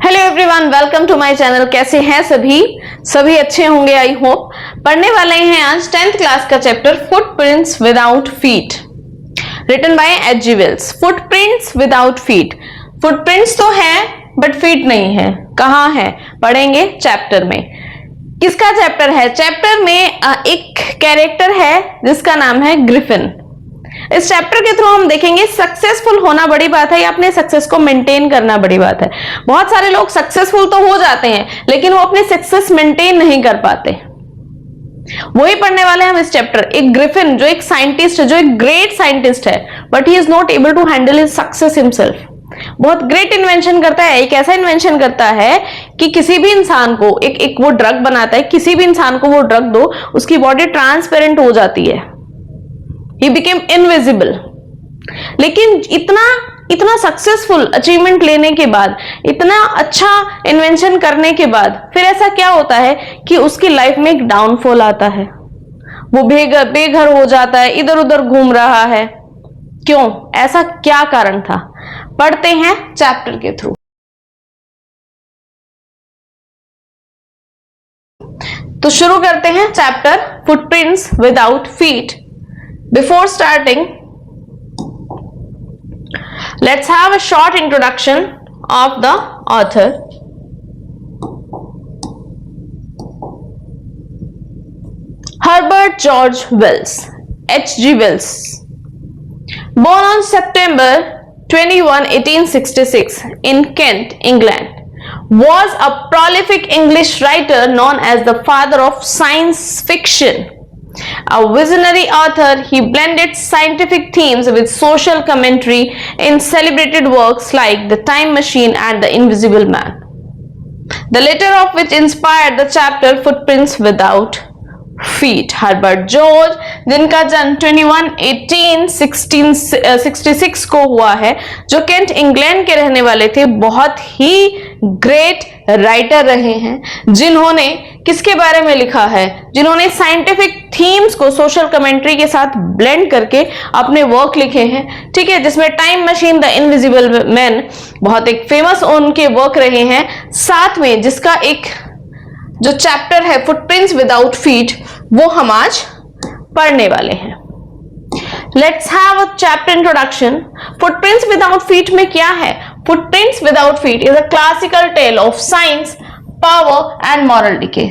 Hello everyone, welcome to my channel. कैसे हैं सभी अच्छे होंगे आई होप। पढ़ने वाले हैं आज 10th क्लास का chapter footprints without feet, written by H G. Wells. Footprints without feet, footprints तो है बट फीट नहीं है। कहाँ है? पढ़ेंगे चैप्टर में। किसका चैप्टर है? चैप्टर में एक कैरेक्टर है जिसका नाम है ग्रिफिन। इस चैप्टर के थ्रू हम देखेंगे सक्सेसफुल होना बड़ी बात है या अपने सक्सेस को मेंटेन करना बड़ी बात है। बहुत सारे लोग सक्सेसफुल तो हो जाते हैं लेकिन वो अपने सक्सेस मेंटेन नहीं कर पाते। वही पढ़ने वाले हैं हम इस चैप्टर। एक ग्रिफिन जो एक साइंटिस्ट है, जो एक ग्रेट साइंटिस्ट है, but he is not able to handle his success himself. बहुत ग्रेट इन्वेंशन करता है। एक ऐसा इन्वेंशन करता है कि किसी भी इंसान को एक वो ड्रग बनाता है, किसी भी इंसान को वो ड्रग दो, उसकी बॉडी ट्रांसपेरेंट हो जाती है। He became invisible। लेकिन इतना सक्सेसफुल अचीवमेंट लेने के बाद, इतना अच्छा इन्वेंशन करने के बाद फिर ऐसा क्या होता है कि उसकी लाइफ में एक डाउनफॉल आता है। वो बेघर हो जाता है, इधर उधर घूम रहा है। क्यों? ऐसा क्या कारण था? पढ़ते हैं चैप्टर के थ्रू। तो शुरू करते हैं chapter footprints without feet. Before starting, let's have a short introduction of the author. Herbert George Wells, H.G. Wells, born on September 21, 1866 in Kent, England, was a prolific English writer known as the father of science fiction. A visionary author, he blended scientific themes with social commentary in celebrated works like The Time Machine and The Invisible Man, the latter of which inspired the chapter Footprints Without Feet. Herbert George, जिनका जन्म 21/18/1666 को हुआ है, जो Kent England के रहने वाले थे, बहुत ही ग्रेट राइटर रहे हैं, जिन्होंने किसके बारे में लिखा है? जिन्होंने साइंटिफिक थीम्स को सोशल कमेंट्री के साथ ब्लेंड करके अपने वर्क लिखे हैं। ठीक है, जिसमें time machine, the invisible man बहुत एक फेमस उनके वर्क रहे हैं। साथ में जिसका एक जो चैप्टर है फुटप्रिंट्स विदाउट फीट, वो हम आज पढ़ने वाले हैं। Let's have a chapter introduction. Footprints without feet में क्या है? Footprints without feet is a classical tale of science, power and moral decay.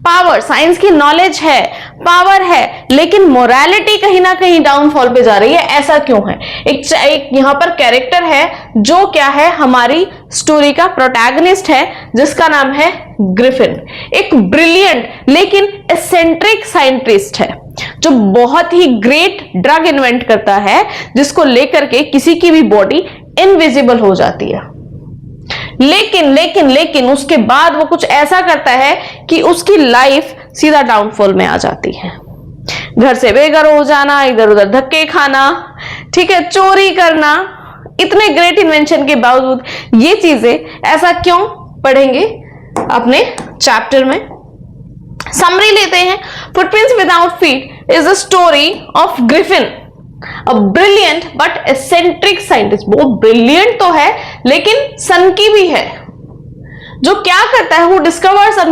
Power, science की नॉलेज है, पावर है, लेकिन मोरालिटी कहीं ना कहीं डाउनफॉल पे जा रही है। ऐसा क्यों है? एक यहां पर कैरेक्टर है जो क्या है, हमारी स्टोरी का प्रोटैगनिस्ट है, जिसका नाम है ग्रिफिन। एक ब्रिलियंट लेकिन एसेंट्रिक साइंटिस्ट है जो बहुत ही ग्रेट ड्रग इन्वेंट करता है, जिसको लेकर के किसी की भी बॉडी इनविजिबल हो जाती है। लेकिन उसके बाद वो कुछ ऐसा करता है कि उसकी लाइफ सीधा डाउनफॉल में आ जाती है। घर से बेघर हो जाना, इधर उधर धक्के खाना, ठीक है, चोरी करना। इतने ग्रेट इन्वेंशन के बावजूद ये चीजें, ऐसा क्यों? पढ़ेंगे अपने चैप्टर में। समरी लेते हैं। Footprints without feet is the story of Griffin, a brilliant but eccentric scientist. वो ब्रिलियंट तो है लेकिन सनकी भी है, जो क्या करता है, वो discovers a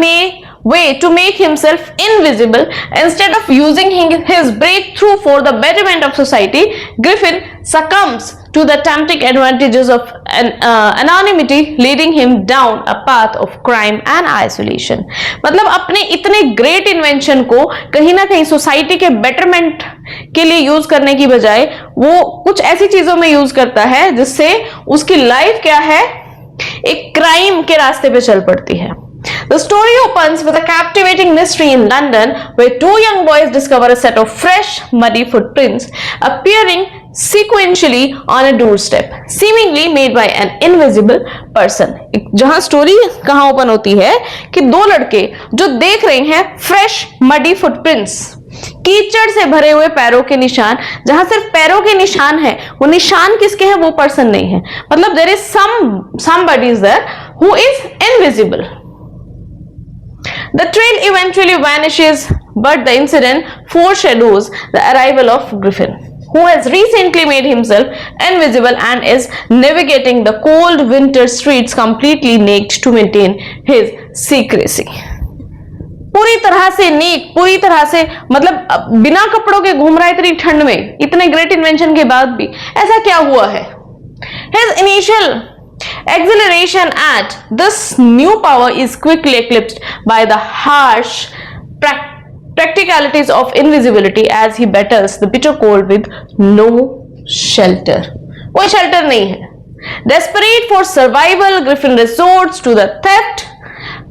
way to make himself invisible instead of using his breakthrough for the betterment of society. Griffin succumbs to the tempting advantages of anonymity, leading him down a path of crime and isolation. मतलब अपने इतने great invention को कहीं ना कहीं society के betterment के लिए यूज करने की बजाय वो कुछ ऐसी चीजों में यूज करता है जिससे उसकी लाइफ क्या है, एक क्राइम के रास्ते पे चल पड़ती है। The story opens with a captivating mystery in London where two young boys discover a set of fresh, muddy footprints appearing sequentially on a doorstep, seemingly made by an invisible person. जहां story कहां open होती है कि दो लड़के जो देख रहे हैं फ्रेश मडी फुटप्रिंट्स, कीचड़ से भरे हुए पैरों के निशान, जहां सिर्फ पैरों के निशान है। वो निशान किसके हैं? वो पर्सन नहीं है। मतलब there is somebody is there who is invisible. The trail eventually vanishes, but the incident foreshadows the arrival of Griffin. who has recently made himself invisible and is navigating the cold winter streets completely naked to maintain his secrecy. पूरी तरह से नेक, पूरी तरह से मतलब बिना कपड़ों के घूम रहा है इतनी ठंड में, इतने ग्रेट इन्वेंशन के बाद भी। ऐसा क्या हुआ है? His initial exhilaration at this new power is quickly eclipsed by the harsh practicalities of invisibility as he battles the bitter cold with no shelter. कोई shelter नहीं है। Desperate for survival, Griffin resorts to the theft,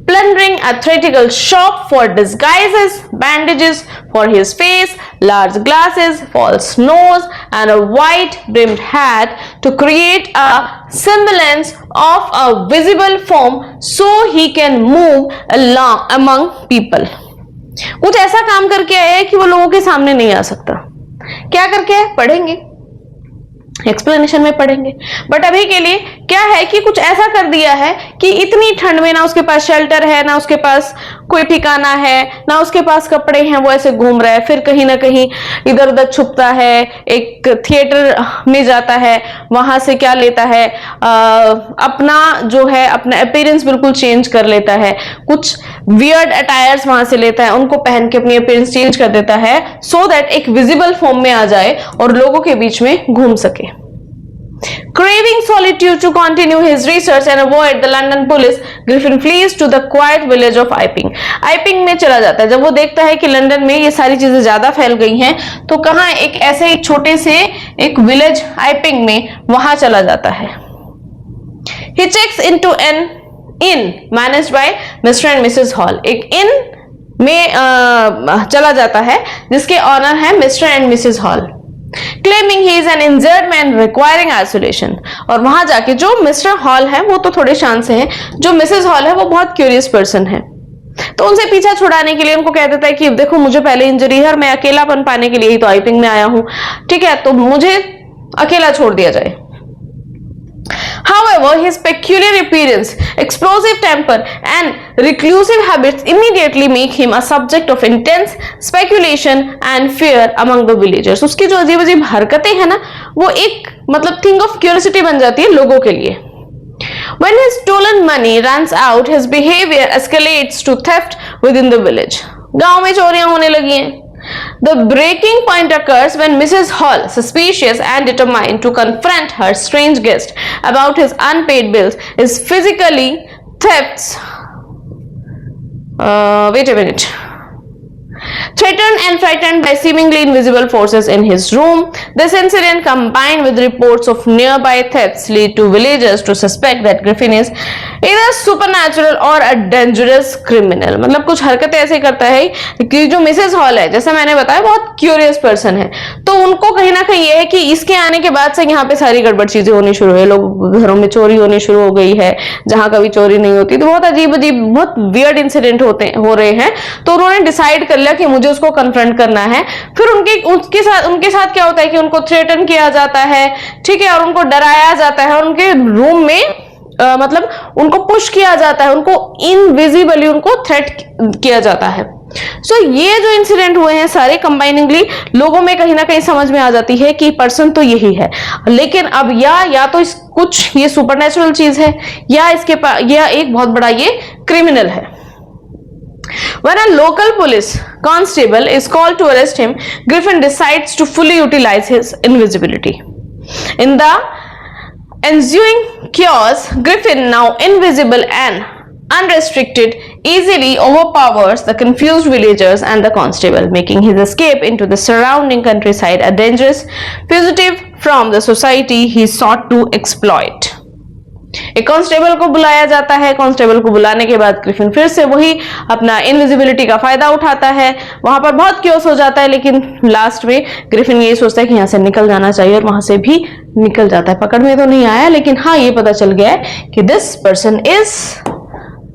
plundering a theatrical shop for disguises, bandages for his face, large glasses, false nose, and a white-brimmed hat to create a semblance of a visible form so he can move along among people. कुछ ऐसा काम करके आया है कि वो लोगों के सामने नहीं आ सकता। क्या करके आया? पढ़ेंगे, एक्सप्लेनेशन में पढ़ेंगे। बट अभी के लिए क्या है कि कुछ ऐसा कर दिया है कि इतनी ठंड में ना उसके पास शेल्टर है, ना उसके पास कोई ठिकाना है, ना उसके पास कपड़े हैं, वो ऐसे घूम रहा है। फिर कहीं ना कहीं इधर उधर छुपता है, एक थिएटर में जाता है, वहां से क्या लेता है, अपना जो है अपना अपीयरेंस बिल्कुल चेंज कर लेता है। कुछ वियर्ड अटायर्स वहां से लेता है, उनको पहन के अपनी अपीयरेंस चेंज कर देता है सो दैट एक विजिबल फॉर्म में आ जाए और लोगों के बीच में घूम सके। Craving solitude to continue his research and avoid the London police, Griffin flees to the quiet village of Iping. Iping में चला जाता है। जब वो देखता है कि लंदन में ये सारी चीजें ज्यादा फैल गई हैं, तो कहाँ एक ऐसे एक छोटे से एक विलेज आइपिंग में वहां चला जाता है। He checks into an inn managed by Mr. and Mrs. Hall. एक inn में चला जाता है जिसके ऑनर है mister and Mrs hall. Claiming he is an injured man requiring isolation. और वहां जाके जो मिस्टर हॉल है वो तो थोड़े शांत से हैं, जो मिसेस हॉल है वो बहुत क्यूरियस पर्सन है, तो उनसे पीछा छुड़ाने के लिए उनको कह देता है कि देखो मुझे पहले इंजरी है और मैं अकेलापन पाने के लिए ही तो आइपिंग में आया हूं, ठीक है, तो मुझे अकेला छोड़ दिया जाए। However, his peculiar appearance, explosive temper, and reclusive habits immediately make him a subject of intense speculation and fear among the villagers. उसकी जो अजीब-अजीब हरकतें हैं ना, वो एक मतलब thing of curiosity बन जाती है लोगों के लिए। When his stolen money runs out, his behavior escalates to theft within the village. गांव में चोरियां होने लगी हैं। The breaking point occurs when Mrs. Hall, suspicious and determined to confront her strange guest about his unpaid bills, is physically thefts. Wait a minute. Threatened and frightened by seemingly invisible forces in his room. This incident, combined with reports of nearby thefts, lead to villagers to suspect that Griffin is either supernatural or a dangerous criminal. मतलब कुछ हरकतें ऐसे करता है कि जो Mrs hall है, जैसा मैंने बताया, बहुत क्यूरियस पर्सन है, तो उनको कहीं ना कहीं ये है कि इसके आने के बाद से यहाँ पे सारी गड़बड़ चीजें होनी शुरू है, लोग घरों में चोरी होनी शुरू हो गई है जहां कभी चोरी नहीं होती, तो बहुत अजीब अजीब बहुत वियर्ड इंसिडेंट हो रहे हैं। तो उन्होंने डिसाइड कर लिया कि मुझे उसको कन्फ्रंट करना है। फिर उनके साथ क्या होता है कि उनको थ्रेटन किया जाता है, ठीक है, और उनको डराया जाता है, और उनके रूम में मतलब उनको पुश किया जाता है, उनको इनविजिबली उनको थ्रेट किया जाता है। सो ये जो इंसिडेंट हुए हैं सारे कंबाइनिंगली लोगों में कहीं ना कहीं समझ में आ जाती है कि पर्सन तो यही है, लेकिन अब या तो कुछ ये सुपरनेचुरल चीज है या इसके पास या एक बहुत बड़ा ये क्रिमिनल है। When a local police constable is called to arrest him, Griffin decides to fully utilize his invisibility. In the ensuing chaos, Griffin, now invisible and unrestricted, easily overpowers the confused villagers and the constable, making his escape into the surrounding countryside a dangerous fugitive from the society he sought to exploit. एक constable को बुलाया जाता है। Constable को बुलाने के बाद Griffin फिर से वही अपना इनविजिबिलिटी का फायदा उठाता है। वहां पर बहुत क्योस हो जाता है, लेकिन लास्ट में ग्रिफिन ये सोचता है कि यहां से निकल जाना चाहिए और वहां से भी निकल जाता है। पकड़ में तो नहीं आया, लेकिन हाँ ये पता चल गया है कि this person is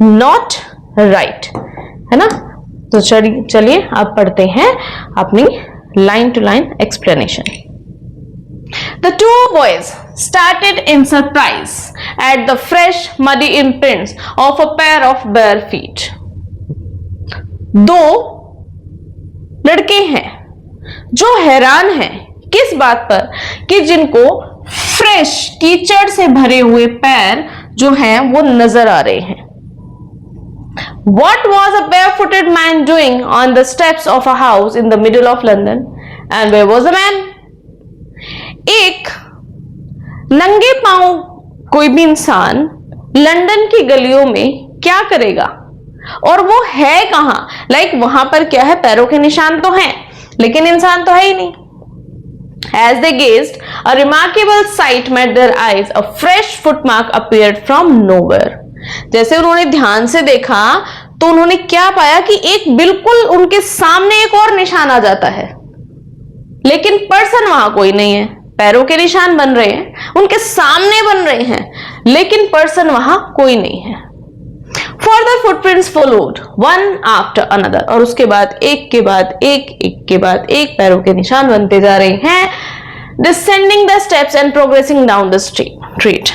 not right, है ना। तो चलिए अब पढ़ते हैं अपनी line to line explanation. The two boys started in surprise at the fresh, muddy imprints of a pair of bare feet. दो लड़के हैं जो हैरान हैं किस बात पर? कि जिनको फ्रेश कीचड़ से भरे हुए पैर जो हैं वो नजर आ रहे हैं। What was a barefooted man doing on the steps of a house in the middle of London? And where was the man? एक नंगे पांव कोई भी इंसान लंदन की गलियों में क्या करेगा, और वो है कहां? लाइक वहां पर क्या है, पैरों के निशान तो हैं लेकिन इंसान तो है ही नहीं। As they gazed, a remarkable sight met their eyes. A fresh footmark appeared from nowhere. जैसे उन्होंने ध्यान से देखा तो उन्होंने क्या पाया कि एक बिल्कुल उनके सामने एक और निशान आ जाता है, लेकिन पर्सन वहां कोई नहीं है। पैरों के निशान बन रहे हैं, उनके सामने बन रहे हैं, लेकिन पर्सन वहां कोई नहीं है। Further footprints followed, one after another. और उसके बाद एक के बाद एक के बाद एक पैरों के निशान बनते जा रहे हैं, descending the steps and progressing down the street.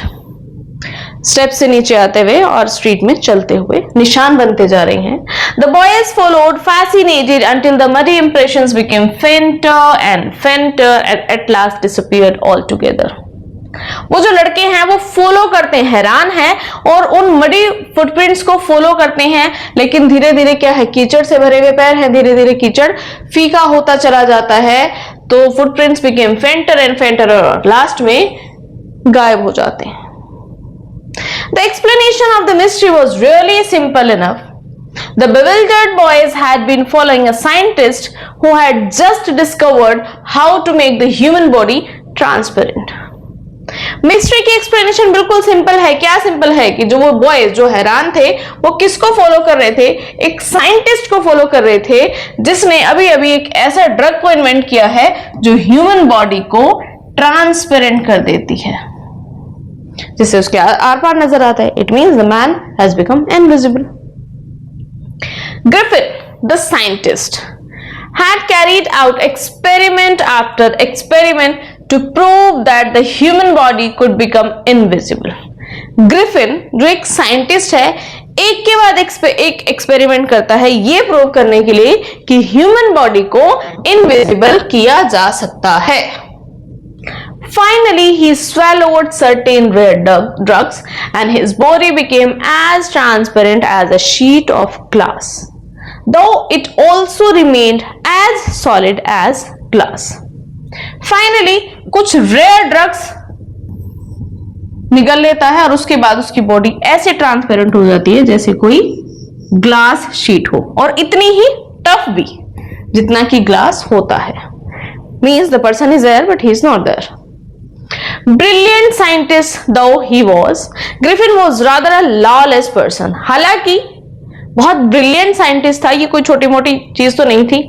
Step से नीचे आते हुए और स्ट्रीट में चलते हुए निशान बनते जा रहे हैं। The boys followed, fascinated, until the muddy impressions became fainter and fainter and at last disappeared altogether. वो जो लड़के हैं वो फॉलो करते हैं, हैरान हैं और उन मडी फुटप्रिंट्स को फॉलो करते हैं, लेकिन धीरे धीरे क्या है, कीचड़ से भरे हुए पैर हैं, धीरे धीरे कीचड़ फीका होता चला जाता है, तो फुटप्रिंट्स बिकेम फेंटर एंड फेंटर और लास्ट में गायब हो जाते हैं। The explanation of the mystery was really simple enough. The bewildered boys had been following a scientist who had just discovered how to make the human body transparent. Mystery की explanation बिल्कुल simple है। क्या simple है कि जो वो boys जो हैरान थे वो किसको फॉलो कर रहे थे? एक साइंटिस्ट को फॉलो कर रहे थे जिसने अभी अभी एक ऐसा ड्रग को इन्वेंट किया है जो ह्यूमन बॉडी को ट्रांसपेरेंट कर देती है, जिससे उसके आर पार नजर आता है। It means the man has become invisible. Griffin, the scientist, had carried out experiment after experiment to prove that the human body could become invisible. Griffin, जो एक साइंटिस्ट है, एक के बाद एक एक्सपेरिमेंट करता है ये प्रूव करने के लिए कि ह्यूमन बॉडी को इनविजिबल किया जा सकता है। Finally, he swallowed certain rare drugs and his body became as transparent as a sheet of glass, though it also remained as solid as glass. Finally, कुछ rare drugs निगल लेता है और उसके बाद उसकी बॉडी ऐसे ट्रांसपेरेंट हो जाती है जैसे कोई ग्लास शीट हो, और इतनी ही टफ भी जितना कि ग्लास होता है। Means the person is there but he is not there. Brilliant scientist though he was, Griffin was rather a lawless person. हालांकि बहुत ब्रिलियंट साइंटिस्ट था, ये कोई छोटी मोटी चीज तो नहीं थी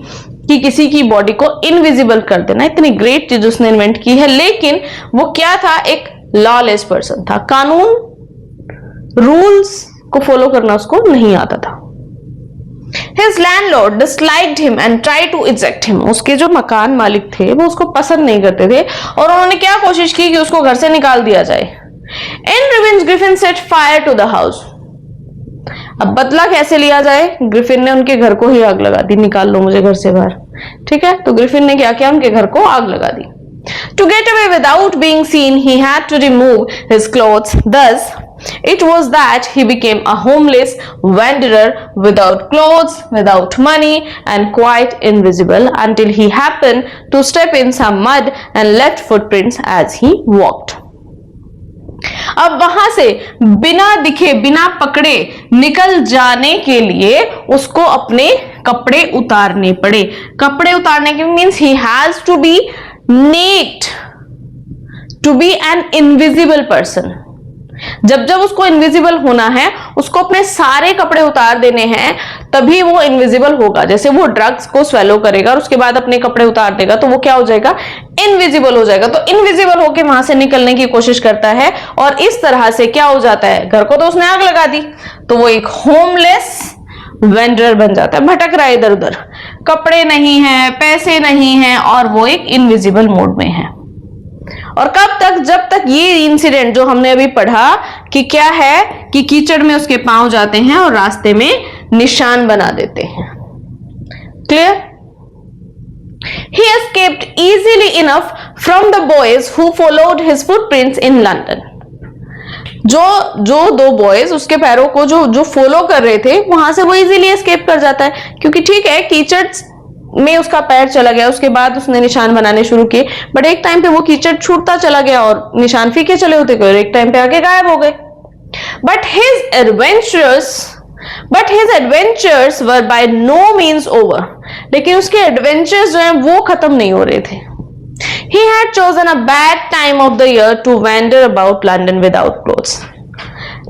कि किसी की बॉडी को इनविजिबल कर देना, इतनी ग्रेट चीज उसने इन्वेंट की है, लेकिन वो क्या था, एक लॉलेस पर्सन था। कानून रूल्स को फॉलो करना उसको नहीं आता था। His landlord disliked him and tried to eject him. उसके जो मकान मालिक थे वो उसको पसंद नहीं करते थे और उन्होंने क्या कोशिश की कि उसको घर से निकाल दिया जाए। In revenge, Griffin set fire to the house. अब बदला कैसे लिया जाए? ग्रिफिन ने उनके घर को ही आग लगा दी, निकाल लो मुझे घर से बाहर। ठीक है, तो ग्रिफिन ने क्या किया, उनके घर को आग लगा दी। To get away without being seen, he had to remove his clothes. Thus, it was that he became a homeless wanderer without clothes, without money, and quite invisible until he happened to step in some mud and left footprints as he walked. अब वहां से बिना दिखे बिना पकड़े निकल जाने के लिए उसको अपने कपड़े उतारने पड़े। कपड़े उतारने के means he has to be naked to be an invisible person. जब जब उसको इनविजिबल होना है उसको अपने सारे कपड़े उतार देने हैं, तभी वो इनविजिबल होगा। जैसे वो ड्रग्स को स्वेलो करेगा और उसके बाद अपने कपड़े उतार देगा तो वो क्या हो जाएगा, इनविजिबल हो जाएगा। तो इनविजिबल होके वहां से निकलने की कोशिश करता है और इस तरह से क्या हो जाता है, घर को तो उसने आग लगा दी तो वो एक होमलेस वेंडर बन जाता है, भटक रहा है इधर उधर, कपड़े नहीं है, पैसे नहीं है और वो एक इनविजिबल मोड में है। और कब तक, जब तक ये इंसिडेंट जो हमने अभी पढ़ा कि क्या है कि कीचड़ में उसके पांव जाते हैं और रास्ते में निशान बना देते हैं। Clear? He escaped easily enough from the boys who followed his footprints in London. जो दो बॉयज उसके पैरों को जो फॉलो कर रहे थे, वहां से वो इजीली एस्केप कर जाता है, क्योंकि ठीक है कीचड़ में उसका पैर चला गया, उसके बाद उसने निशान बनाने शुरू किए, बट एक टाइम पे वो कीचड़ छूटता चला गया और निशान फीके चले होते गए और एक टाइम पे आके गायब हो गए. But his adventures were by no means over. लेकिन उसके एडवेंचर्स जो हैं वो खत्म नहीं हो रहे थे. He had chosen a bad time of the year to wander about London without clothes.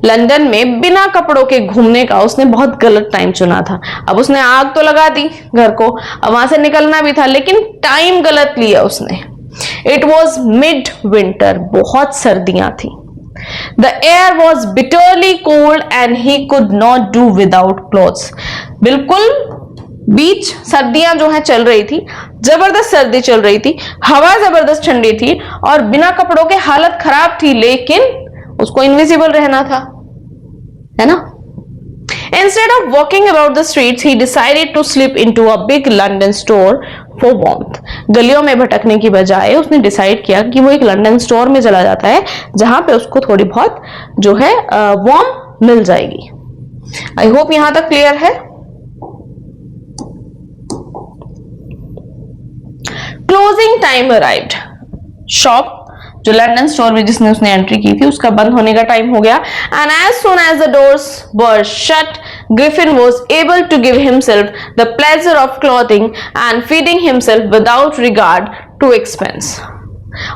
London में बिना कपड़ों के घूमने का उसने बहुत गलत टाइम चुना था. अब उसने आग तो लगा दी घर को, अब वहां से निकलना भी था, लेकिन टाइम गलत लिया उसने. It was mid-winter, बहुत सर्दियां थी. The air was bitterly cold and he could not do without clothes. बिल्कुल बीच सर्दियां जो है चल रही थी, जबरदस्त सर्दी चल रही थी, हवा जबरदस्त ठंडी थी और बिना कपड़ों के हालत खराब थी, लेकिन उसको इनविजिबल रहना था, है ना. Instead of walking about the streets, he decided to slip into a big London store for warmth. गलियों में भटकने की बजाय उसने डिसाइड किया कि वो एक लंदन स्टोर में चला जाता है जहां पे उसको थोड़ी बहुत जो है वार्म मिल जाएगी. आई होप यहां तक क्लियर है. Closing time arrived. शॉप जो लंदन स्टोर में जिसने उसने एंट्री की थी उसका बंद होने का टाइम हो गया. And as soon as the doors were shut, Griffin was able to give himself the pleasure of clothing and feeding himself without regard to expense.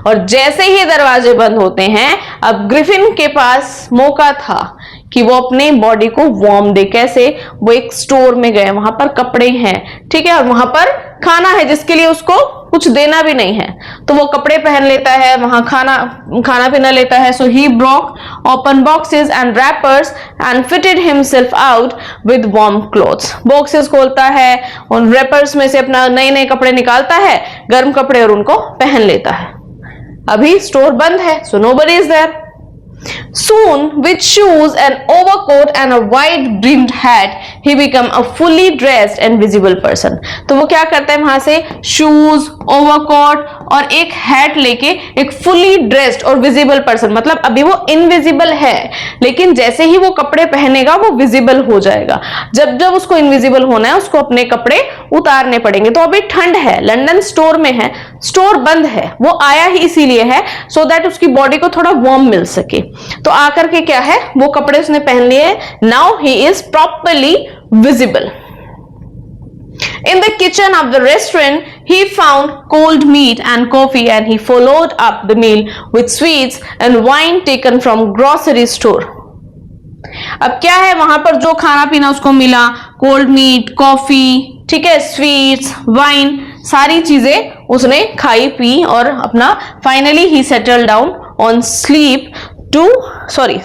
और जैसे ही दरवाजे बंद होते हैं, अब ग्रिफिन के पास मौका था कि वो अपने बॉडी को वार्म दे. कैसे? वो एक स्टोर में गए, वहां पर कपड़े हैं, ठीक है, और वहां पर खाना है जिसके लिए उसको कुछ देना भी नहीं है, तो वो कपड़े पहन लेता है, वहां खाना पीना लेता है. So he broke open boxes and wrappers and fitted himself out with warm clothes. Boxes खोलता है, उन रैपर्स में से अपना नए नए कपड़े निकालता है, गर्म कपड़े, और उनको पहन लेता है. अभी स्टोर बंद है, so nobody is there. Soon, with shoes, an overcoat and a wide-brimmed hat, he became a fully dressed and visible person. तो वो क्या करता है, वहां से शूज, ओवरकोट और एक हैट लेके एक फुली ड्रेस्ड और विजिबल पर्सन, मतलब अभी वो इनविजिबल है, लेकिन जैसे ही वो कपड़े पहनेगा वो विजिबल हो जाएगा. जब जब उसको इनविजिबल होना है उसको अपने कपड़े उतारने पड़ेंगे. तो अभी ठंड है, लंदन स्टोर में है, स्टोर बंद है, वो आया ही इसीलिए है सो दैट उसकी बॉडी को थोड़ा वार्म मिल सके. तो आकर के क्या है, वो कपड़े उसने पहन लिए. Now he is properly visible. In the kitchen of the restaurant, he found cold meat and coffee and he followed up the meal with sweets and wine taken from grocery store. अब क्या है, वहां पर जो खाना पीना उसको मिला, कोल्ड मीट, कॉफी, ठीक है, स्वीट्स, वाइन, सारी चीजें उसने खाई पी और अपना finally he settle down on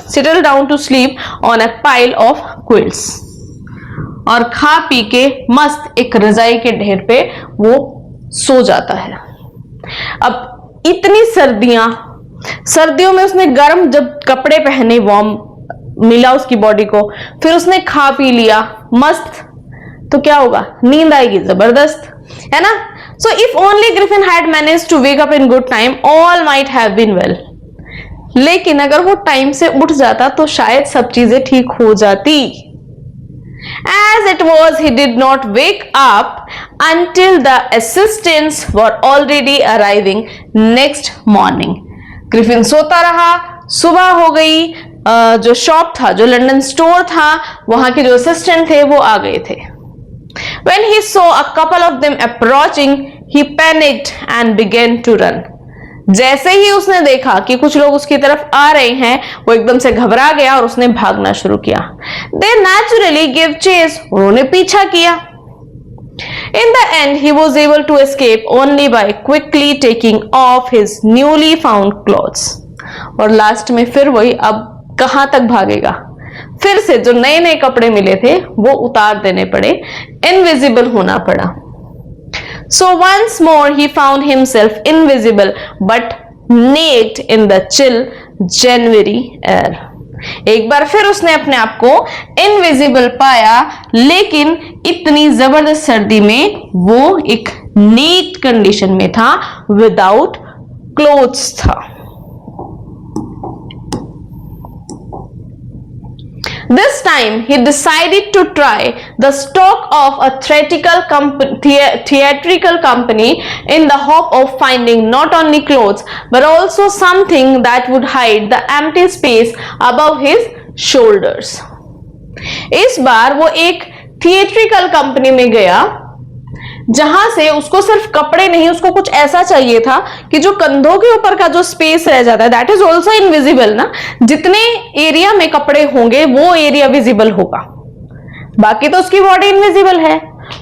settle down to sleep on a pile of quilts. और खा पी के मस्त एक रजाई के ढेर पे वो सो जाता है. अब इतनी सर्दियों में उसने गर्म जब कपड़े पहने, वार्म मिला उसकी बॉडी को, फिर उसने खा पी लिया मस्त, तो क्या होगा, नींद आएगी जबरदस्त, है ना. So if only Griffin had managed to wake up in good time, all might have been well. लेकिन अगर वो टाइम से उठ जाता तो शायद सब चीजें ठीक हो जाती. As it was, he did not wake up until the assistants were already arriving next morning. Griffin सोता रहा, सुबह हो गई, जो शॉप था, जो लंदन स्टोर था, वहां के जो असिस्टेंट थे वो आ गए थे. When he saw a couple of them approaching, he panicked and began to run. जैसे ही उसने देखा कि कुछ लोग उसकी तरफ आ रहे हैं, वो एकदम से घबरा गया और उसने भागना शुरू किया. They naturally gave chase. उन्होंने पीछा किया. In the end, he was able to escape only by quickly taking off his newly found clothes. और लास्ट में फिर वही, अब कहां तक भागेगा, फिर से जो नए नए कपड़े मिले थे वो उतार देने पड़े, इनविजिबल होना पड़ा. So once more he found himself invisible but naked in the chill January air. एक बार फिर उसने अपने आप को इनविजिबल पाया, लेकिन इतनी जबरदस्त सर्दी में वो एक नीट कंडीशन में था, विदाउट क्लोथ्स था। This time he decided to try the stock of a theatrical company in the hope of finding not only clothes but also something that would hide the empty space above his shoulders. इस बार वो एक theatrical company में गया जहां से उसको सिर्फ कपड़े नहीं, उसको कुछ ऐसा चाहिए था कि जो कंधों के ऊपर का जो स्पेस रह जाता है, दैट इज ऑल्सो इनविजिबल ना। जितने एरिया में कपड़े होंगे वो एरिया विजिबल होगा, बाकी तो उसकी बॉडी इनविजिबल है।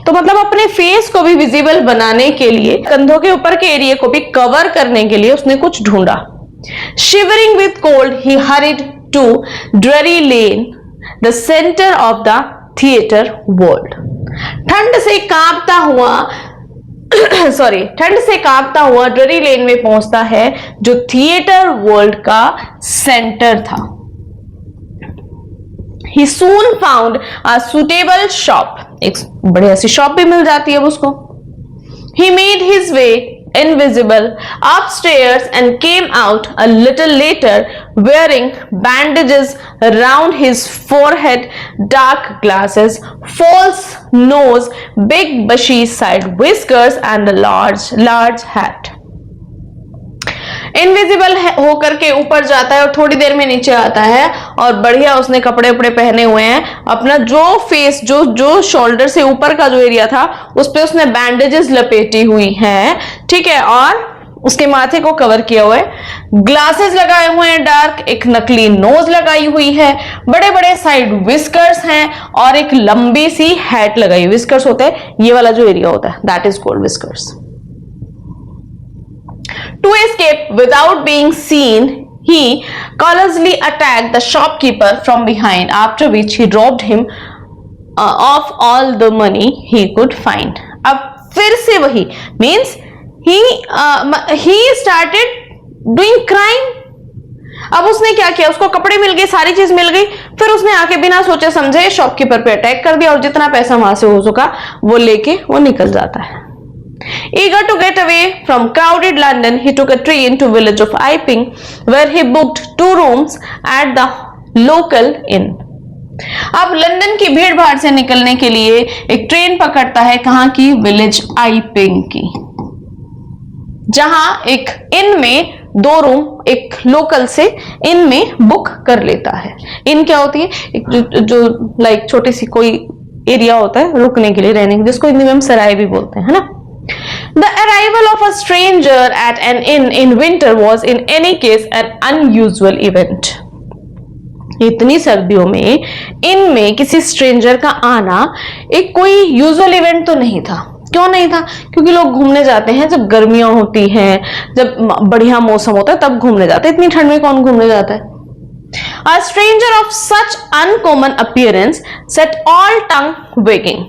तो मतलब अपने फेस को भी विजिबल बनाने के लिए, कंधों के ऊपर के एरिया को भी कवर करने के लिए उसने कुछ ढूंढा। Shivering with cold he hurried to Drury Lane, the centre of the theatre world. ठंड से कांपता हुआ ड्ररी लेन में पहुंचता है, जो थिएटर वर्ल्ड का सेंटर था। He soon found a suitable shop, एक बढ़िया सी शॉप भी मिल जाती है उसको। He made his way invisible upstairs and came out a little later wearing bandages around his forehead, dark glasses, false nose, big bushy side whiskers and a large hat. Invisible होकर के ऊपर जाता है और थोड़ी देर में नीचे आता है और बढ़िया उसने कपड़े उपड़े पहने हुए हैं। अपना जो फेस, जो शोल्डर से ऊपर का जो एरिया था उस पे उसने बैंडेजेस लपेटी हुई हैं, ठीक है, और उसके माथे को कवर किया हुआ है, ग्लासेस लगाए हुए हैं डार्क, एक नकली नोज लगाई हुई है, बड़े बड़े साइड विस्कर्स हैं और एक लंबी सी हैट लगाई। विस्कर्स होते हैं ये वाला जो एरिया होता है, that is called whiskers. To escape without being seen, he callously attacked the shopkeeper from behind, after which he robbed him of all the money he could find. अब फिर से वही means he started doing crime. अब उसने क्या किया, उसको कपड़े मिल गए, सारी चीज मिल गई, फिर उसने आके बिना सोचे समझे शॉपकीपर पे अटैक कर दिया और जितना पैसा वहां से हो सका वो लेके वो निकल जाता है। Eager to get away from crowded London, he took a train to village of Iping, where he booked 2 rooms at the local inn. अब लंदन की भीड़ भाड़ से निकलने के लिए एक ट्रेन पकड़ता है, कहां की, विलेज आइपिंग की, जहां एक इन में 2 रूम एक लोकल से इन में बुक कर लेता है। इन क्या होती है, एक जो लाइक छोटी सी कोई एरिया होता है रुकने के लिए, रहने के लिए, जिसको हिंदी में हम सराय भी बोलते हैं, है ना। The arrival of a stranger at an inn in winter was in any case an unusual event. इतनी सर्दियों में इन में किसी स्ट्रेंजर का आना एक कोई यूजुअल इवेंट तो नहीं था। क्यों नहीं था? क्योंकि लोग घूमने जाते हैं जब गर्मियां होती हैं, जब बढ़िया मौसम होता है तब घूमने जाते हैं। इतनी ठंड में कौन घूमने जाता है? A stranger of such uncommon appearance set all tongue wagging.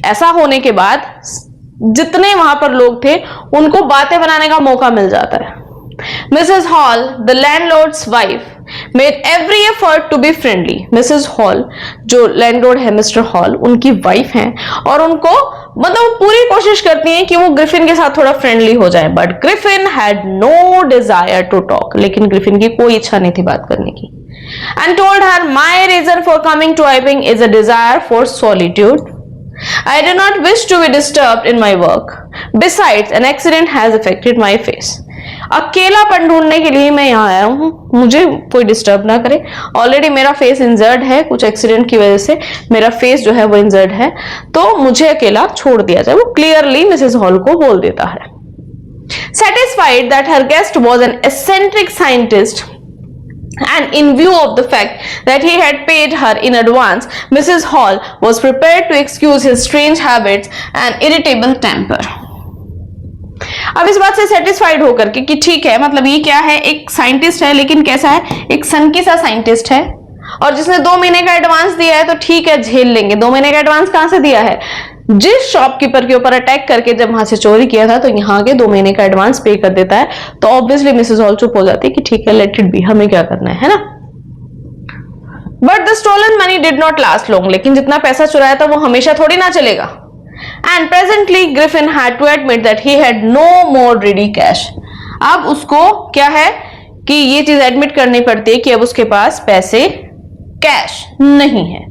ऐसा होने के बाद जितने वहां पर लोग थे उनको बातें बनाने का मौका मिल जाता है। Mrs. Hall, the landlord's wife, made every effort to be friendly. Mrs. Hall, जो लैंडलॉर्ड है मिस्टर हॉल, उनकी वाइफ हैं और उनको मतलब पूरी कोशिश करती हैं कि वो ग्रिफिन के साथ थोड़ा फ्रेंडली हो जाए। But Griffin had no desire to talk, लेकिन ग्रिफिन की कोई इच्छा नहीं थी बात करने की। And told her, my reason for coming to Iping is a desire for solitude. I do not wish to be disturbed in my work. Besides, an accident has affected my face. अकेलापन ढूंढने के लिए मैं यहाँ आया हूँ, मुझे कोई डिस्टर्ब ना करे। ऑलरेडी मेरा फेस इंजर्ड है, कुछ एक्सीडेंट की वजह से मेरा फेस जो है वो इंजर्ड है, तो मुझे अकेला छोड़ दिया जाए। वो क्लियरली मिसेस हॉल को बोल देता है। Satisfied that her guest was an eccentric scientist, and in view of the fact that he had paid her in advance, Mrs. Hall was prepared to excuse his strange habits and irritable temper. अब इस बात से satisfied होकर के कि ठीक है, मतलब ये क्या है, एक साइंटिस्ट है लेकिन कैसा है, एक सनकी सा साइंटिस्ट है और जिसने 2 महीने का एडवांस दिया है तो ठीक है झेल लेंगे। 2 महीने का एडवांस कहां से दिया है? जिस शॉपकीपर के ऊपर अटैक करके जब वहां से चोरी किया था तो यहाँ के 2 महीने का एडवांस पे कर देता है, तो ऑब्वियसली मिसेस हॉल चुप हो जाती है कि ठीक है, लेट इट बी, हमें क्या करना है ना। But the stolen money did not last long, लेकिन जितना पैसा चुराया था वो हमेशा थोड़ी ना चलेगा। And presently Griffin had to admit that he had no more ready cash. अब उसको क्या है कि ये चीज एडमिट करनी पड़ती है कि अब उसके पास पैसे कैश नहीं है.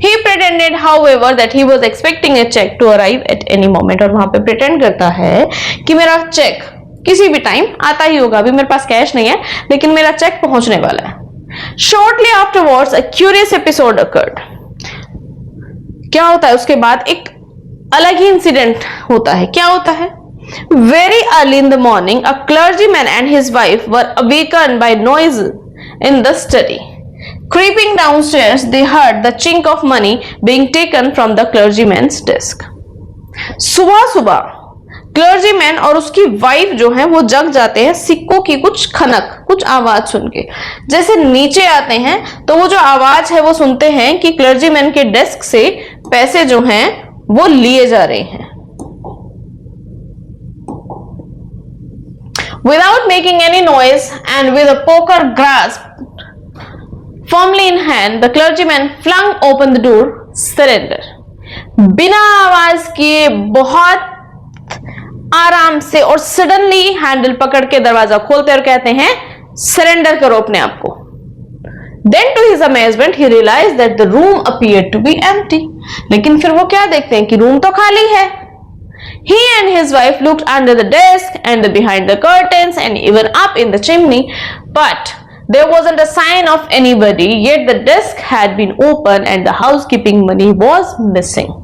He pretended, however, that he was expecting a check to arrive at any moment. और वहां पे pretend करता है कि मेरा चेक किसी भी टाइम आता ही होगा. अभी मेरे पास कैश नहीं है लेकिन मेरा चेक पहुंचने वाला है. Shortly afterwards, a curious episode occurred. क्या होता है उसके बाद? एक अलग ही इंसिडेंट होता है. क्या होता है? Very early in the morning, a clergyman and his wife were awakened by noise in the study. Creeping downstairs, they heard the chink of money being taken from the clergyman's desk. सुबह सुबह clergyman और उसकी wife जो है वो जग जाते हैं सिक्कों की कुछ खनक, कुछ आवाज सुन के. जैसे नीचे आते हैं तो वो जो आवाज है वो सुनते हैं कि क्लर्जीमैन के डेस्क से पैसे जो हैं वो लिए जा रहे हैं. Without making any noise and with a poker grasp firmly in hand, the clergyman flung open the door. Surrender. बिना आवाज किए बहुत आराम से और सडनली हैंडल पकड़ के दरवाजा खोलते और कहते हैं सरेंडर करो अपने आप को. Then to his amazement he realized that the room appeared to be empty. लेकिन फिर वो क्या देखते हैं कि रूम तो खाली है. He and his wife looked under the desk and behind the curtains and even up in the chimney, but there wasn't a sign of anybody. Yet the desk had been open and the housekeeping money was missing.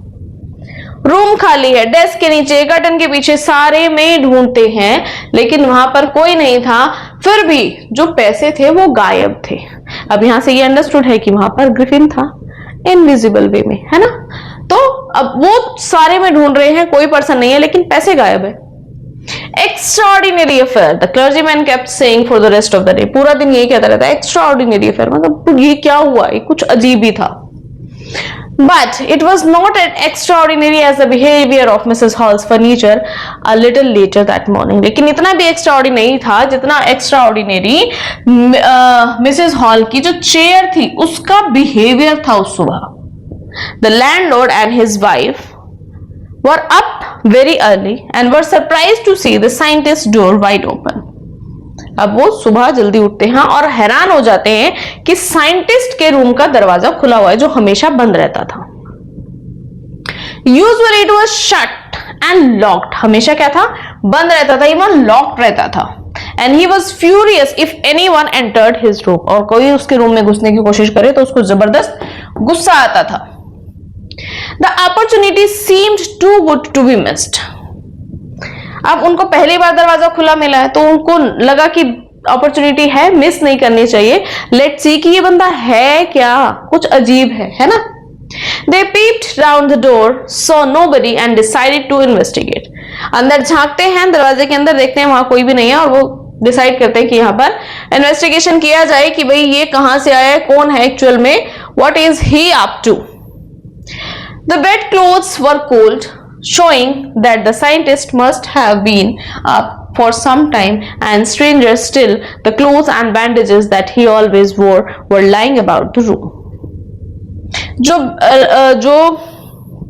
Room खाली है, desk के नीचे curtain के पीछे सारे में ढूंढते हैं लेकिन वहां पर कोई नहीं था. फिर भी जो पैसे थे वो गायब थे. अब यहां से ये अंडरस्टूड है कि वहां पर ग्रिफिन था इनविजिबल वे में, है ना. तो अब वो सारे में ढूंढ रहे हैं, कोई पर्सन नहीं है लेकिन पैसे गायब है. Extraordinary affair, the clergyman kept saying for the rest of the day. पूरा दिन यही कहता रहता है एक्स्ट्राऑर्डिनरी अफेयर, मतलब ये क्या हुआ, ये कुछ अजीब ही था. But it was not as extraordinary as the behavior of Mrs. Hall's furniture a little later that morning. लेकिन इतना भी extraordinary था जितना extraordinary Mrs. Hall की जो चेयर थी उसका behavior था उस सुबह. The landlord and his wife were up very early and were surprised to see the scientist's door wide open. अब वो सुबह जल्दी उठते हैं और हैरान हो जाते हैं कि साइंटिस्ट के रूम का दरवाजा खुला हुआ है जो हमेशा बंद रहता था. Usually it was shut and locked. हमेशा क्या था? बंद रहता था, इवन लॉक्ड रहता था. And he was furious if anyone entered his room. और कोई उसके रूम में घुसने की कोशिश करे तो उसको जबरदस्त गुस्सा आता था. The opportunity seemed too good to be missed. अब उनको पहली बार दरवाजा खुला मिला है तो उनको लगा कि अपॉर्चुनिटी है, मिस नहीं करनी चाहिए. लेट्स सी कि ये बंदा है क्या, कुछ अजीब है ना. They peeped round the door, saw nobody and decided to investigate. अंदर झांकते हैं, दरवाजे के अंदर देखते हैं वहां कोई भी नहीं है और वो डिसाइड करते हैं कि यहाँ पर इन्वेस्टिगेशन किया जाए कि भाई ये कहां से आया है, कौन है एक्चुअल में, what is he up to. The bed clothes were cold, showing that the scientist must have been up for some time, and stranger still, the clothes and bandages that he always wore were lying about the room. जो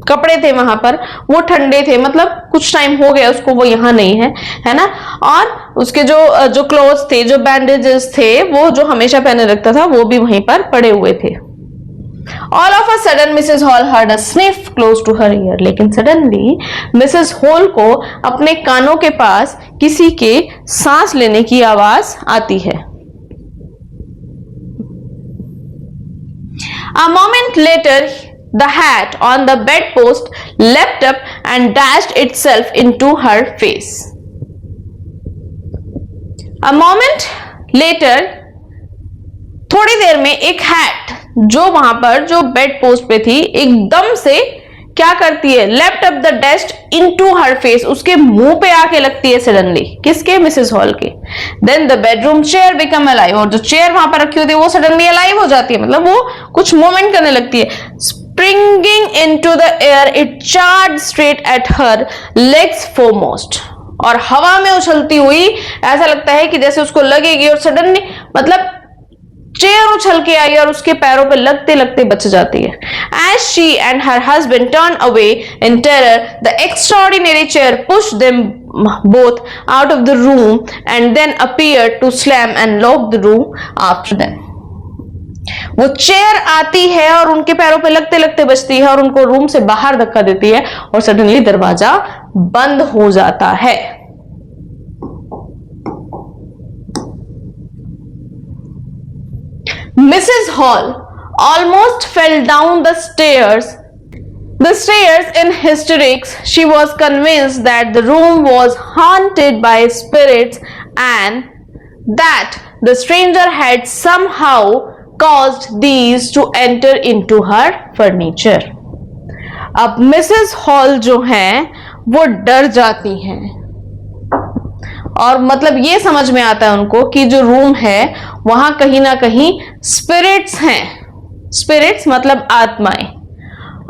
कपड़े थे वहां पर वो ठंडे थे, मतलब कुछ टाइम हो गया उसको, वो यहाँ नहीं है ना. और उसके जो क्लोथ्स थे, जो बैंडेजेस थे, वो जो हमेशा पहने रखता था वो भी वहीं पर पड़े हुए थे. All of a sudden Mrs. Hall heard a sniff close to her ear. लेकिन suddenly Mrs. Hall को अपने कानों के पास किसी के सांस लेने की आवाज आती है. A moment later the hat on the bedpost leapt up and dashed itself into her face. A moment later, थोड़ी देर में एक हैट जो वहां पर जो बेड पोस्ट पे थी एकदम से क्या करती है, left up the dust into her face, उसके मुंह पे आके लगती है सडनली. किसके? मिसेस हॉल के. Then the bedroom chair become alive. और जो चेयर वहां पर रखी होती है वो सडनली अलाइव हो जाती है, मतलब वो कुछ मूवमेंट करने लगती है. Springing into the air it charge straight at her legs foremost. और हवा में उछलती हुई ऐसा लगता है कि जैसे उसको लगेगी और सडनली मतलब चेयर उछल के आई और उसके पैरों पे लगते लगते बच जाती है. As she and her husband turn away in terror, the extraordinary chair pushed them both out of the room and then appeared to slam and lock the room after them. वो चेयर आती है और उनके पैरों पे लगते लगते बचती है और उनको रूम से बाहर धक्का देती है और सडनली दरवाजा बंद हो जाता है. Mrs. Hall almost fell down the stairs in hysterics. She was convinced that the room was haunted by spirits and that the stranger had somehow caused these to enter into her furniture. अब Mrs hall जो हैं वो डर जाती हैं और मतलब ये समझ में आता है उनको कि जो रूम है वहां कहीं ना कहीं स्पिरिट्स हैं. स्पिरिट्स मतलब आत्माएं.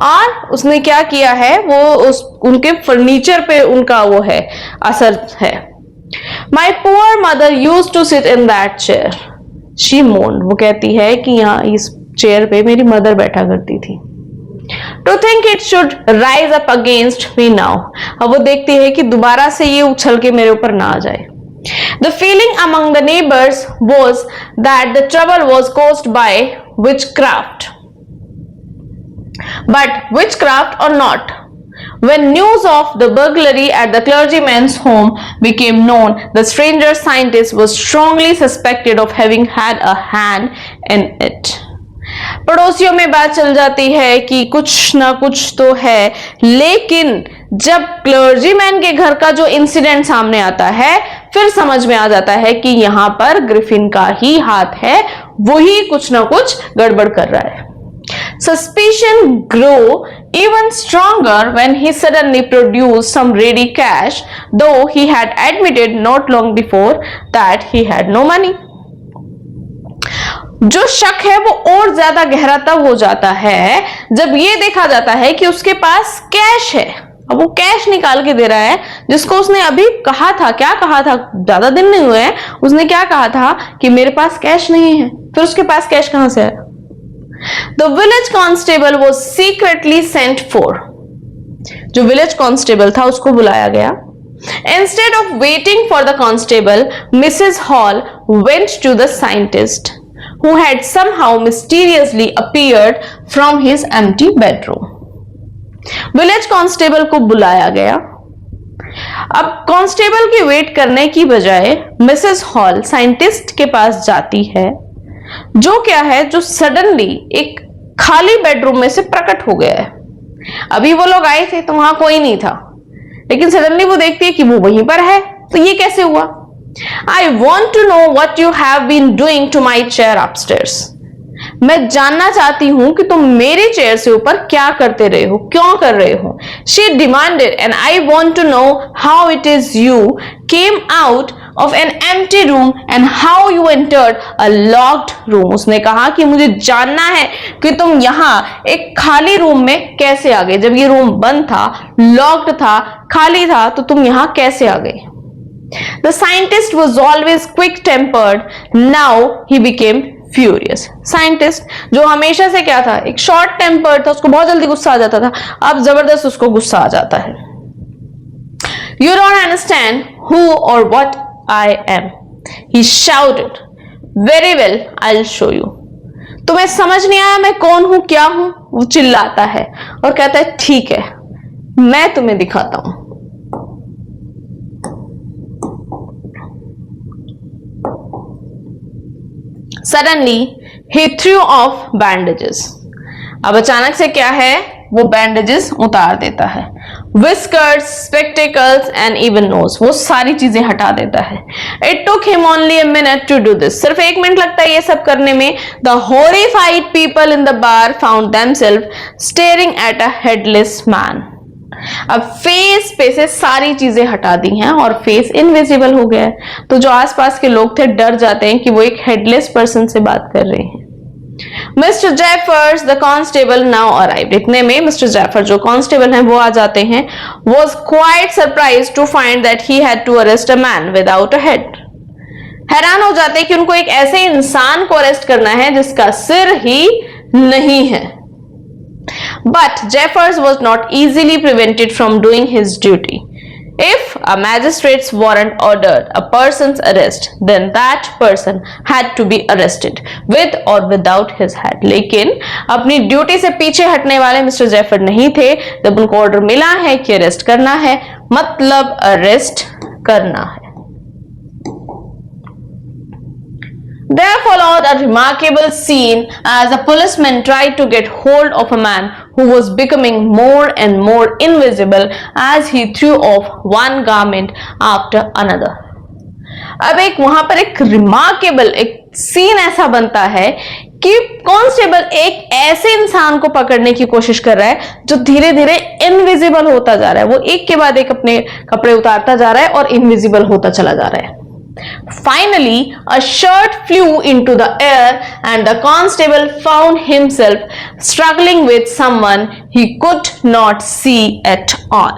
और उसने क्या किया है, वो उनके फर्नीचर पे उनका वो है असर है. My poor mother used to sit in that chair. She moaned. वो कहती है कि यहाँ इस चेयर पे मेरी मदर बैठा करती थी. To think it should rise up against me now. अब वो देखती है कि दोबारा से ये उछल के मेरे ऊपर ना आ जाए. The feeling among the neighbors was that the trouble was caused by witchcraft. But witchcraft or not, when news of the burglary at the clergyman's home became known, the stranger scientist was strongly suspected of having had a hand in it. पड़ोसियों में बात चल जाती है कि कुछ ना कुछ तो है, लेकिन जब क्लर्जीमैन के घर का जो इंसिडेंट सामने आता है फिर समझ में आ जाता है कि यहां पर ग्रिफिन का ही हाथ है, वही कुछ ना कुछ गड़बड़ कर रहा है. Suspicion grew even stronger when he suddenly produced some ready cash, though he had admitted not long before that he had no money. जो शक है वो और ज्यादा गहरा तब हो जाता है जब ये देखा जाता है कि उसके पास कैश है. अब वो कैश निकाल के दे रहा है जिसको उसने अभी कहा था. क्या कहा था, ज्यादा दिन नहीं हुए, उसने क्या कहा था कि मेरे पास कैश नहीं है. फिर उसके पास कैश कहां से है? The village constable was secretly sent for. जो विलेज कांस्टेबल था उसको बुलाया गया. Instead of waiting for the constable, Mrs. Hall went to the scientist, who had somehow mysteriously appeared from his empty bedroom. Village constable को बुलाया गया. अब constable की वेट करने की बजाय मिसेस हॉल साइंटिस्ट के पास जाती है, जो क्या है, जो सडनली एक खाली बेडरूम में से प्रकट हो गया है. अभी वो लोग आए थे तो वहां कोई नहीं था, लेकिन सडनली वो देखती है कि वो वहीं पर है. तो ये कैसे हुआ? I want to know what you have been doing to my chair upstairs. मैं जानना चाहती हूं कि तुम मेरे चेयर से ऊपर क्या करते रहे हो, क्यों कर रहे हो. She demanded, and I want to know how it is you came out of an empty room and how you entered a locked room. उसने कहा कि मुझे जानना है कि तुम यहाँ एक खाली रूम में कैसे आ गए. जब ये रूम बंद था, लॉक्ड था, खाली था, तो तुम यहाँ कैसे आ गए. The scientist was always quick-tempered. Now he became furious. Scientist जो हमेशा से क्या था, एक शॉर्ट टेम्पर्ड था, उसको बहुत जल्दी गुस्सा आ जाता था, अब जबरदस्त उसको गुस्सा आ जाता है. You don't understand who or what I am, he shouted. Very well, I'll show you. तुम्हें समझ नहीं आया मैं कौन हूं, क्या हूं? वो चिल्लाता है और कहता है ठीक है, मैं तुम्हें दिखाता हूं. Suddenly, he threw off bandages. अब अचानक से क्या है, वो बैंडेजेस उतार देता है. Whiskers, spectacles and even nose, वो सारी चीजें हटा देता है. It took him only a minute to do this. सिर्फ 1 मिनट लगता है ये सब करने में. The horrified people in the bar found themselves staring at a headless man. अब फेस पे से सारी चीजें हटा दी हैं और फेस इनविजिबल हो गया है, तो जो आसपास के लोग थे डर जाते हैं कि वो एक हेडलेस पर्सन से बात कर रहे हैं. Mister Jeffers the constable now arrived. इतने में मिस्टर जेफर जो कांस्टेबल हैं वो आ जाते हैं. Was quite surprise to find that he had to arrest a man without a head. हैरान हो जाते हैं कि उनको एक ऐसे इंसान को अरेस्ट करना है जिसका सिर ही नहीं है। But Jeffers was not easily prevented from doing his duty. If a magistrate's warrant ordered a person's arrest, then that person had to be arrested with or without his head. लेकिन अपनी duty से पीछे हटने वाले mister जेफर नहीं थे। जब उनको ऑर्डर मिला है कि अरेस्ट करना है, मतलब अरेस्ट करना है। There followed a remarkable scene as a policeman tried to get hold of a man who was becoming more and more invisible as he threw off one garment after another. अब वहां पर एक remarkable एक scene ऐसा बनता है कि constable एक ऐसे इंसान को पकड़ने की कोशिश कर रहा है जो धीरे धीरे इनविजिबल होता जा रहा है। वो एक के बाद एक अपने कपड़े उतारता जा रहा है और इनविजिबल होता चला जा रहा है। Finally, a shirt flew into the air and the constable found himself struggling with someone he could not see at all.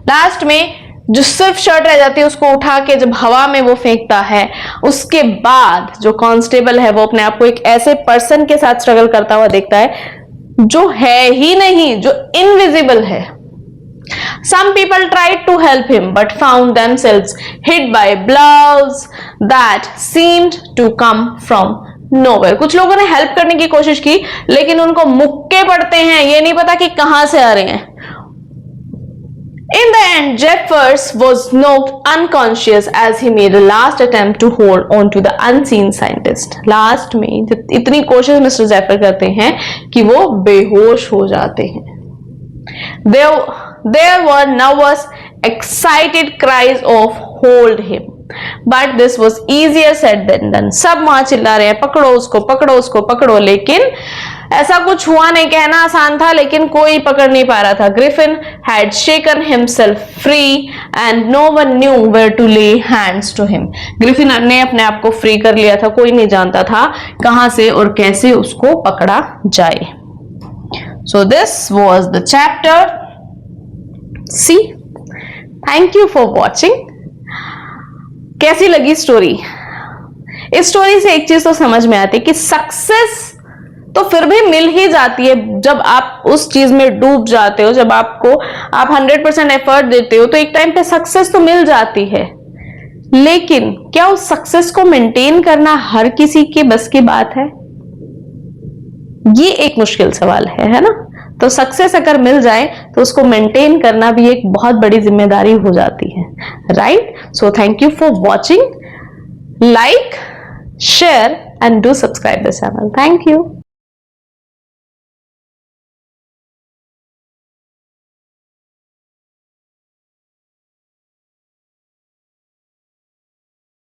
Last में जो सिर्फ शर्ट रह जाती है उसको उठा के जब हवा में वो फेंकता है, उसके बाद जो कांस्टेबल है वो अपने आप को एक ऐसे पर्सन के साथ स्ट्रगल करता हुआ देखता है जो है ही नहीं, जो इनविजिबल है। Some people tried to help him but found themselves hit by blows that seemed to come from nowhere. कुछ लोगों ने हेल्प करने की कोशिश की लेकिन उनको मुक्के पड़ते हैं, ये नहीं पता कि कहां से आ रहे हैं। In the end, Jeffers was knocked unconscious as he made a last attempt to hold on to the unseen scientist. Last में इतनी कोशिश मिस्टर जेफर करते हैं कि वो बेहोश हो जाते हैं। There were nervous, excited cries of hold him. But this was easier said than done. सब वहां चिल्ला रहे हैं पकड़ो उसको, पकड़ो उसको, पकड़ो, लेकिन ऐसा कुछ हुआ नहीं। कहना आसान था लेकिन कोई पकड़ नहीं पा रहा था। Griffin had shaken himself free and no one knew where to lay hands to him. Griffin ने अपने आप को फ्री कर लिया था, कोई नहीं जानता था कहां से और कैसे उसको पकड़ा जाए। So this was the chapter. See, thank you for watching. कैसी लगी स्टोरी? इस स्टोरी से एक चीज तो समझ में आती है कि सक्सेस तो फिर भी मिल ही जाती है जब आप उस चीज में डूब जाते हो, जब आप 100% एफर्ट देते हो तो एक टाइम पे सक्सेस तो मिल जाती है। लेकिन क्या उस सक्सेस को मेंटेन करना हर किसी के बस की बात है? ये एक मुश्किल सवाल है ना? तो सक्सेस अगर मिल जाए तो उसको मेंटेन करना भी एक बहुत बड़ी जिम्मेदारी हो जाती है, right? So thank you for watching, like, share and do subscribe the channel. Thank you.